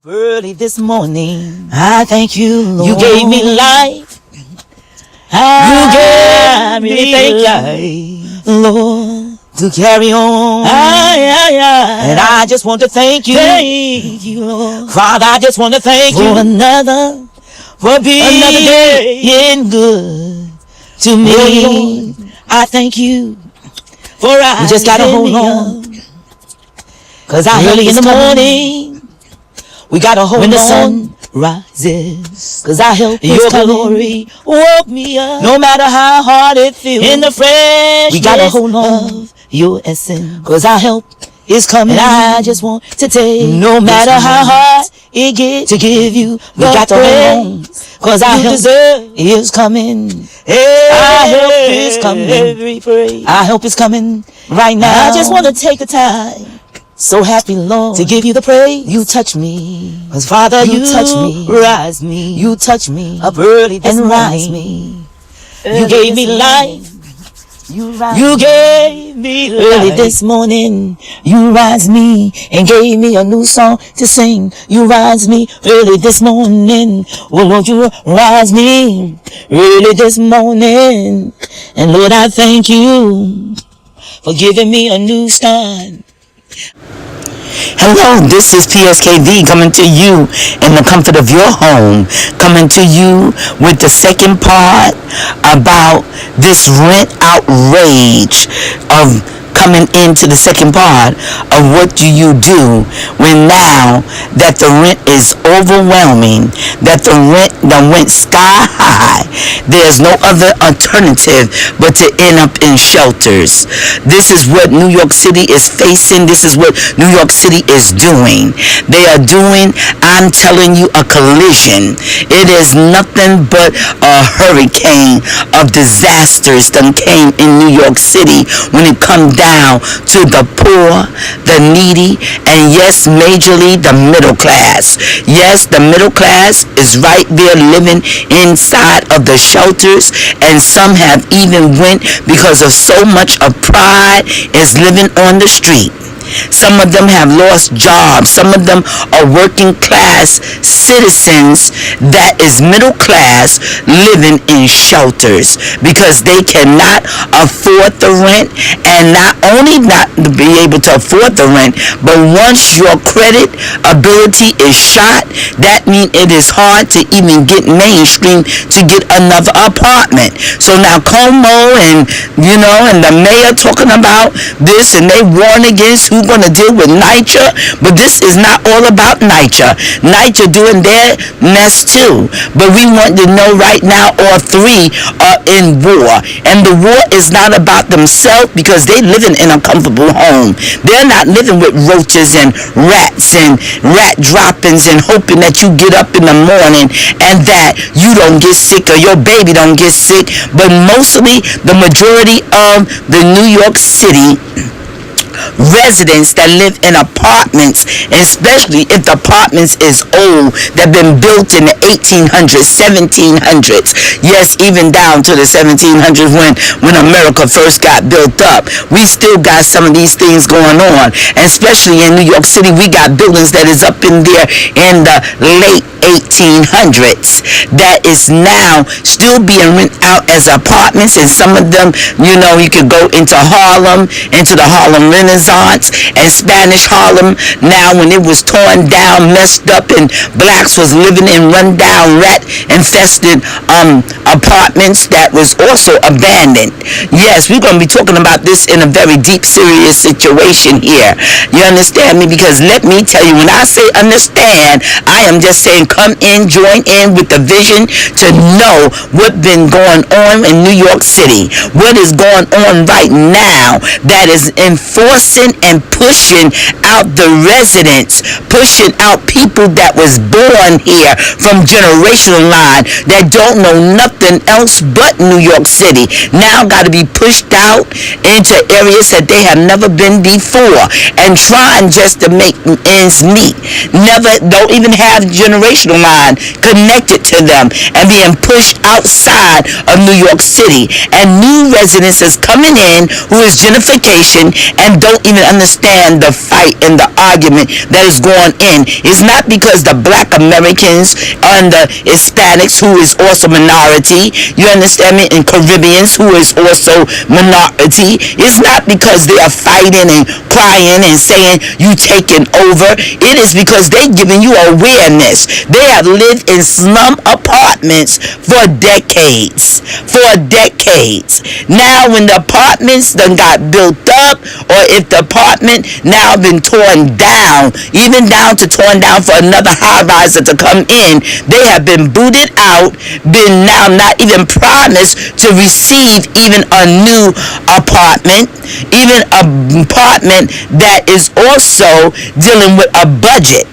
Early this morning, I thank you, Lord. You gave me life. You gave me life, Lord, to carry on. And I just want to thank you, Lord. Father, I just want to thank you for being another day in good to me. Lord, I thank you for I just gotta hold on, 'cause I early in the morning. We gotta hold on when the sun rises, 'cause I help your glory woke me up. No matter how hard it feels, in the freshness, we gotta hold on of your essence, 'cause our help is coming. And I just want to take, no matter how hard it gets, to give you we got to hold on, 'cause our help is coming. Our help is coming. Our help is coming right now. I just want to take the time. So happy, Lord, to give you the praise. You touch me, 'cause Father, you touch me, rise me. You touch me up early this and rise me. You gave me life. You gave me life. Early this morning, you rise me and gave me a new song to sing. You rise me early this morning. Oh Lord, you rise me early this morning. And Lord, I thank you for giving me a new start. Hello, this is PSKV coming to you in the comfort of your home, coming to you with the second part about this rent outrage of coming into the second part of what do you do when now that the rent is overwhelming, that the rent done went sky high. There's no other alternative but to end up in shelters. This is what New York City is facing. This is what New York City is doing. They are doing, I'm telling you, a collision. It is nothing but a hurricane of disasters that came in New York City when it comes down to the poor, the needy, and yes, majorly the middle class. Yes, the middle class is right there living inside of the shelters, and some have even went because of so much of pride is living on the street. Some of them have lost jobs. Some of them are working class citizens that is middle class living in shelters because they cannot afford the rent, and not only not to be able to afford the rent, but once your credit ability is shot, that means it is hard to even get mainstream to get another apartment. So now Como and and the mayor talking about this, and they warn against who going to deal with NYCHA, but this is not all about NYCHA. NYCHA doing their mess too, but we want to know right now all three are in war, and the war is not about themselves because they living in a comfortable home. They're not living with roaches and rats and rat droppings and hoping that you get up in the morning and that you don't get sick or your baby don't get sick. But mostly the majority of the New York City residents that live in apartments, especially if the apartments is old, that been built in the 1800s, 1700s, yes, even down to the 1700s when America first got built up. We still got some of these things going on, and especially in New York City, we got buildings that is up in there in the late 1800s that is now still being rented out as apartments, and some of them, you could go into Harlem, into the Harlem Renaissance and Spanish Harlem now when it was torn down, messed up, and blacks was living in rundown, rat infested apartments that was also abandoned. Yes, we're going to be talking about this in a very deep, serious situation here. You understand me? Because let me tell you, when I say understand, I am just saying come in, join in with the vision to know what's been going on in New York City, what is going on right now that is enforcing and pushing out the residents, pushing out people that was born here from generational line that don't know nothing else but New York City. Now got to be pushed out into areas that they have never been before and trying just to make ends meet. Don't even have generational line connected to them and being pushed outside of New York City. And new residents is coming in who is gentrification and don't even understand the fight and the argument that is going in. It's not because the black Americans and the Hispanics, who is also minority, you understand me, and Caribbeans, who is also minority. It's not because they are fighting and crying and saying you taking over. It is because they giving you awareness. They have lived in slum apartments for decades. Now when the apartments done got built up, or if the apartment now been torn down, even down to torn down for another high rise to come in, they have been booted out, been now not even promised to receive even a new apartment, even an apartment that is also dealing with a budget.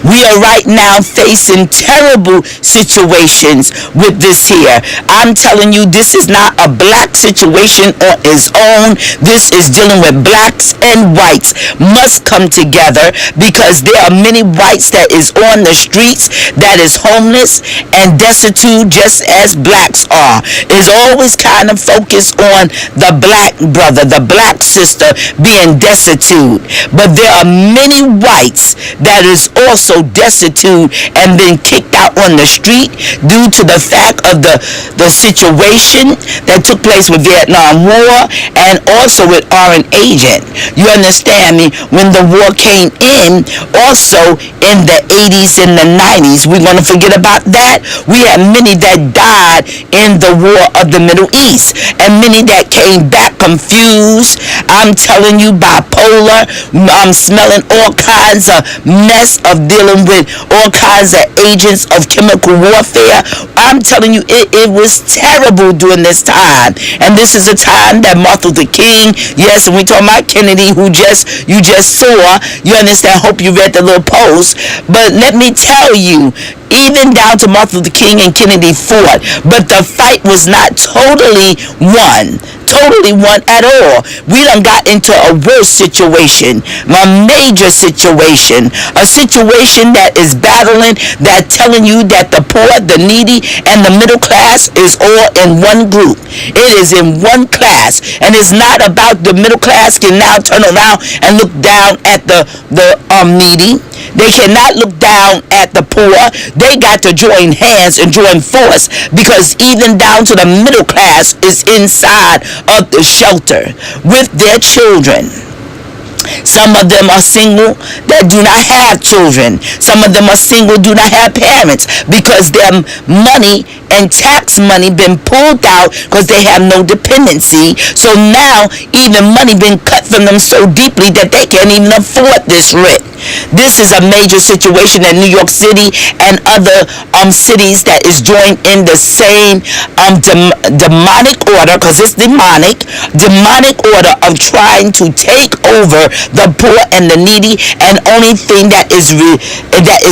We are right now facing terrible situations with this here. I'm telling you, this is not a black situation on its own. This is dealing with blacks and whites must come together, because there are many whites that is on the streets that is homeless and destitute, just as blacks are. It's always kind of focused on the black brother, the black sister being destitute. But there are many whites that is also destitute and been kicked out on the street due to the fact of the situation that took place with Vietnam War, and also with Orange Agent. You understand me? When the war came in, also in the 80s and the 90s, we're going to forget about that. We had many that died in the war of the Middle East, and many that came back confused. I'm telling you, bipolar. I'm smelling all kinds of mess of dealing with all kinds of agents of chemical warfare. I'm telling you, it was terrible during this time. And this is a time that Martin Luther King, yes, and we talking about Kennedy, who you just saw, you understand, hope you read the little post. But let me tell you, even down to Martin Luther King and Kennedy fought, but the fight was not totally won at all. We done got into a worse situation, a major situation, a situation that is battling, that telling you that the poor, the needy, and the middle class is all in one group. It is in one class, and it's not about the middle class can now turn around and look down at the needy. They cannot look down at the poor. They got to join hands and join force, because even down to the middle class is inside of the shelter with their children. Some of them are single that do not have children. Some of them are single, do not have parents, because their money and tax money been pulled out because they have no dependency. So now even money been cut from them so deeply that they can't even afford this rent. This is a major situation in New York City and other cities that is joined in the same demonic order, because it's demonic order of trying to take over the poor and the needy. And only thing that is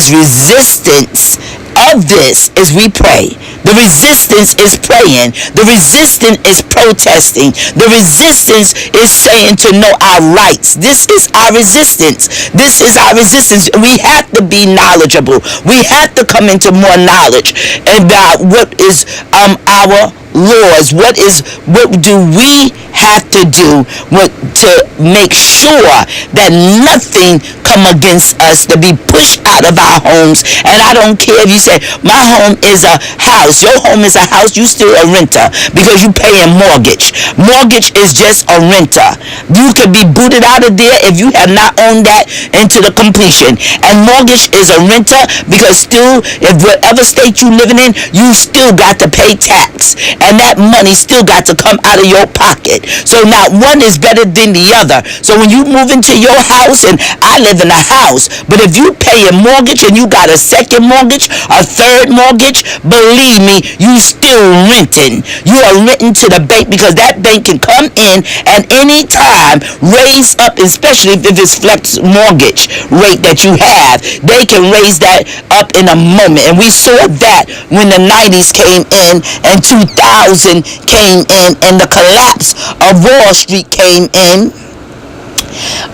resistance of this is we pray. The resistance is praying. The resistance is protesting. The resistance is saying to know our rights. This is our resistance. This is our resistance. We have to be knowledgeable. We have to come into more knowledge about what is our laws. What do we have to do to make sure that nothing come against us to be pushed out of our homes? And I don't care if you say my home is a house. Your home is a house. You still a renter because you pay a mortgage. Mortgage is just a renter. You could be booted out of there if you have not owned that into the completion. And mortgage is a renter because still, if whatever state you living in, you still got to pay tax. And that money still got to come out of your pocket. So not one is better than the other. So when you move into your house, and I live in a house, but if you pay a mortgage and you got a second mortgage, a third mortgage, believe me, you still renting. You are renting to the bank, because that bank can come in and any time raise up, especially if it's flex mortgage rate that you have, they can raise that up in a moment. And we saw that when the 90s came in and 2000 came in and the collapse of Wall Street came in.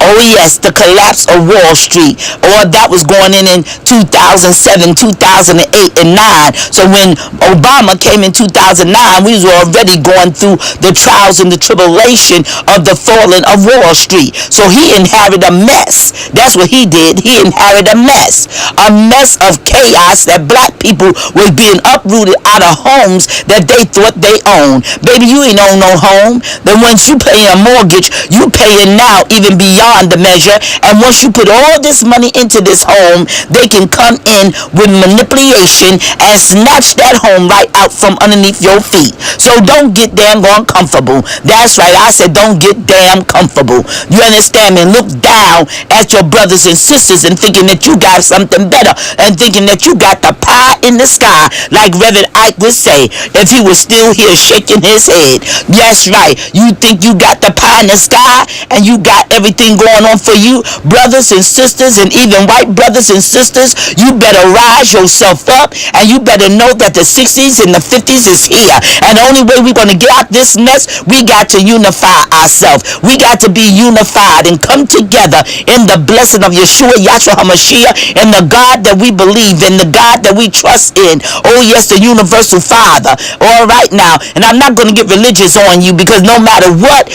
Oh yes, the collapse of Wall Street. Or that was going in 2007, 2008, and 9. So when Obama came in 2009, we were already going through the trials and the tribulation of the falling of Wall Street. So he inherited a mess. That's what he did. He inherited a mess. A mess of chaos that black people were being uprooted out of homes that they thought they owned. Baby, you ain't own no home. Then once you pay a mortgage, you paying now even beyond the measure. And once you put all this money into this home, they can come in with manipulation and snatch that home right out from underneath your feet. So don't get damn gone comfortable. That's right, I said don't get damn comfortable. You understand me? Look down at your brothers and sisters and thinking that you got something better, and thinking that you got the pie in the sky, like Reverend Ike would say if he was still here shaking his head. That's right, you think you got the pie in the sky and you got everything going on for you. Brothers and sisters, and even white brothers and sisters, you better rise yourself up, and you better know that the 60s and the 50s is here. And the only way we're going to get out this mess, we got to unify ourselves. We got to be unified and come together in the blessing of Yeshua, Yahshua HaMashiach, and the God that we believe in, the God that we trust in. Oh yes, the universal Father. All right now, and I'm not going to get religious on you, because no matter what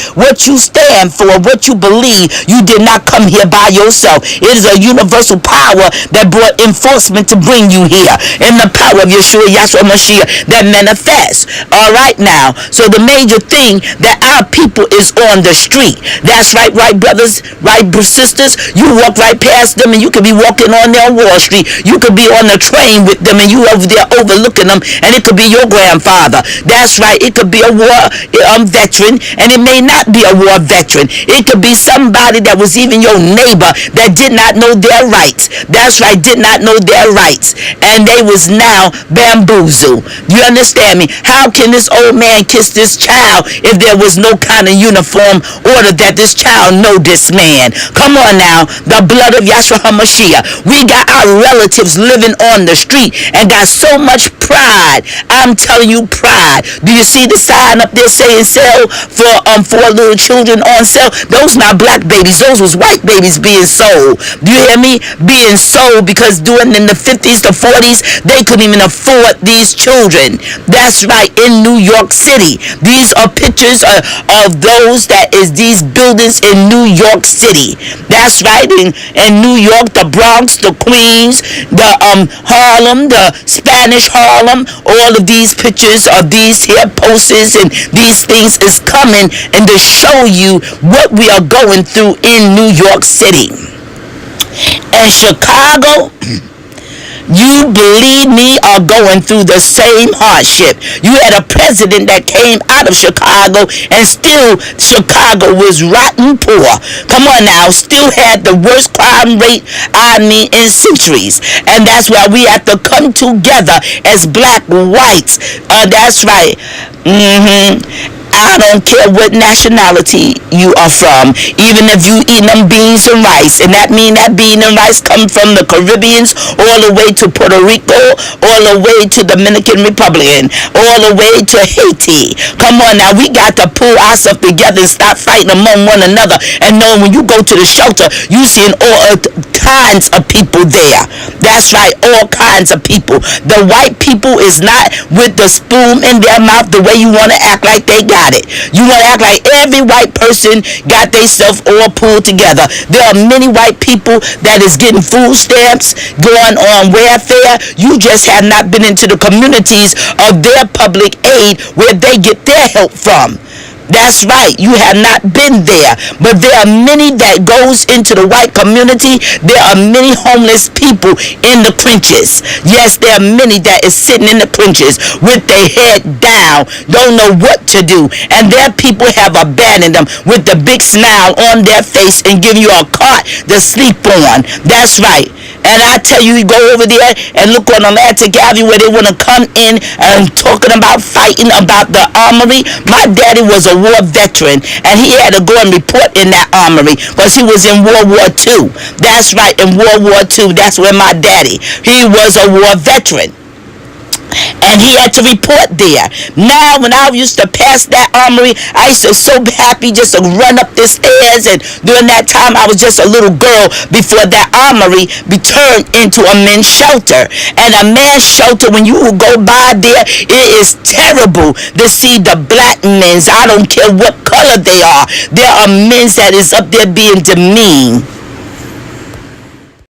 you stand for, what you believe, you did not come here by yourself. It is a universal power that brought enforcement to bring you here, in the power of Yeshua, Yahshua HaMashiach, that manifests. All right now, so the major thing that our people is on the street. That's right, right brothers, right sisters. You walk right past them and you could be walking on there on Wall Street. You could be on the train with them and you over there overlooking them, and it could be your grandfather. That's right, it could be a war veteran, and it may not be a war veteran. It could be somebody that was even your neighbor that did not know their rights. That's right, did not know their rights, and they was now bamboozled. You understand me? How can this old man kiss this child if there was no kind of uniform order that this child know this man? Come on now, the blood of Yahshua HaMashiach. We got our relatives living on the street and got so much pride. I'm telling you, pride. Do you see the sign up there saying sell for little children on sale? Those not black babies, those was white babies being sold. Do you hear me? Being sold, because during in the 50s, the 40s, they couldn't even afford these children. That's right, in New York City. These are pictures of those that is these buildings in New York City. That's right, in New York, the Bronx, the Queens, the Harlem, the Spanish Harlem. All of these pictures of these here posters and these things is coming and to show you what we are going through in New York City. And Chicago, you believe me, are going through the same hardship. You had a president that came out of Chicago, and still Chicago was rotten poor. Come on now, still had the worst crime rate, in centuries. And that's why we have to come together as black whites. That's right. I don't care what nationality you are from, even if you eat them beans and rice, and that mean that bean and rice come from the Caribbeans all the way to Puerto Rico, all the way to Dominican Republic, all the way to Haiti. Come on now, we got to pull ourselves together and stop fighting among one another, and know when you go to the shelter, you seeing all kinds of people there. That's right, all kinds of people. The white people is not with the spoon in their mouth the way you want to act like they got it. You want to act like every white person got themselves all pulled together. There are many white people that is getting food stamps, going on welfare. You just have not been into the communities of their public aid where they get their help from. That's right, you have not been there. But there are many that goes into the white community. There are many homeless people in the trenches. Yes, there are many that is sitting in the trenches with their head down, don't know what to do. And their people have abandoned them with the big smile on their face and give you a cot to sleep on. That's right. And I tell you, you go over there and look on Atlantic Avenue where they want to come in and talking about fighting about the armory. My daddy was a war veteran, and he had to go and report in that armory because he was in World War II. That's right, in World War II, that's where my daddy, he was a war veteran. and he had to report there. Now, when I used to pass that armory, I used to so happy just to run up the stairs, and during that time, I was just a little girl before that armory be turned into a men's shelter. And a men's shelter, when you will go by there, it is terrible to see the black men's. I don't care what color they are. There are men that is up there being demeaned.